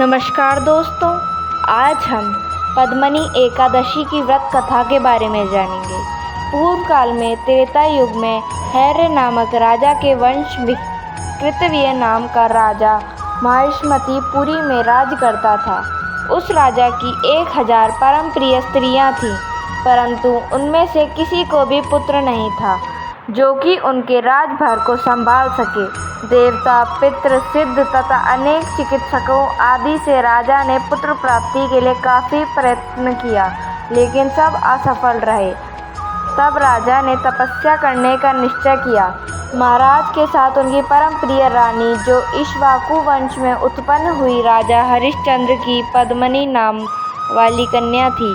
नमस्कार दोस्तों, आज हम पद्मनी एकादशी की व्रत कथा के बारे में जानेंगे। पूर्व काल में त्रेता युग में हैर्य नामक राजा के वंश में कृतविय नाम का राजा महिष्मतीपुरी में राज करता था। उस राजा की 1000 परम प्रिय स्त्रियां थीं, परंतु उनमें से किसी को भी पुत्र नहीं था जो कि उनके राजभार को संभाल सके। देवता, पितृ, सिद्ध तथा अनेक चिकित्सकों आदि से राजा ने पुत्र प्राप्ति के लिए काफ़ी प्रयत्न किया, लेकिन सब असफल रहे। तब राजा ने तपस्या करने का निश्चय किया। महाराज के साथ उनकी परम प्रिय रानी, जो इक्ष्वाकु वंश में उत्पन्न हुई राजा हरिश्चंद्र की पद्मनी नाम वाली कन्या थी,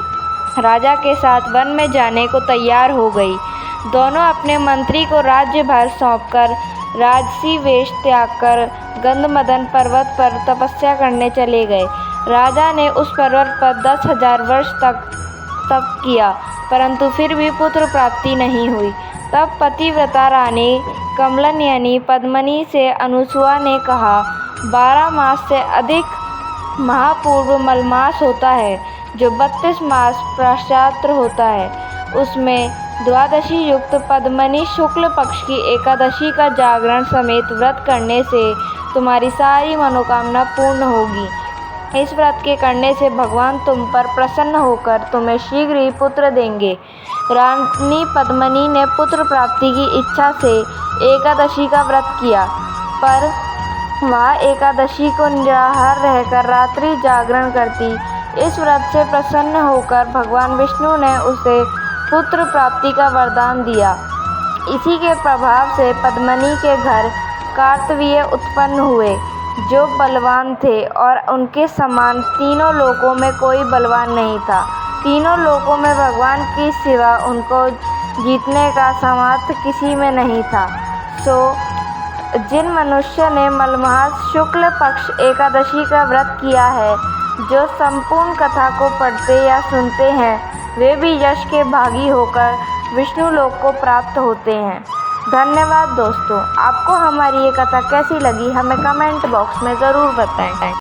राजा के साथ वन में जाने को तैयार हो गई। दोनों अपने मंत्री को राज्यभार सौंपकर राजसी वेश त्याग कर गंधमदन पर्वत पर तपस्या करने चले गए। राजा ने उस पर्वत पर 10,000 वर्ष तक तप किया, परंतु फिर भी पुत्र प्राप्ति नहीं हुई। तब पतिव्रता रानी कमलनयनी पद्मनी से अनुसुआ ने कहा, 12 मास से अधिक महापूर्व मलमास होता है, जो 32 मास पश्चात होता है। उसमें द्वादशी युक्त पद्मनी शुक्ल पक्ष की एकादशी का जागरण समेत व्रत करने से तुम्हारी सारी मनोकामना पूर्ण होगी। इस व्रत के करने से भगवान तुम पर प्रसन्न होकर तुम्हें शीघ्र ही पुत्र देंगे। रानी पद्मनी ने पुत्र प्राप्ति की इच्छा से एकादशी का व्रत किया, पर वह एकादशी को निराहार रहकर रात्रि जागरण करती। इस व्रत से प्रसन्न होकर भगवान विष्णु ने उसे पुत्र प्राप्ति का वरदान दिया। इसी के प्रभाव से पद्मनी के घर कार्तवीय उत्पन्न हुए, जो बलवान थे, और उनके समान तीनों लोकों में कोई बलवान नहीं था। तीनों लोकों में भगवान के सिवा उनको जीतने का सामर्थ्य किसी में नहीं था। सो जिन मनुष्य ने मलमास शुक्ल पक्ष एकादशी का व्रत किया है, जो संपूर्ण कथा को पढ़ते या सुनते हैं, वे भी यश के भागी होकर विष्णु लोक को प्राप्त होते हैं। धन्यवाद दोस्तों। आपको हमारी ये कथा कैसी लगी हमें कमेंट बॉक्स में ज़रूर बताएं।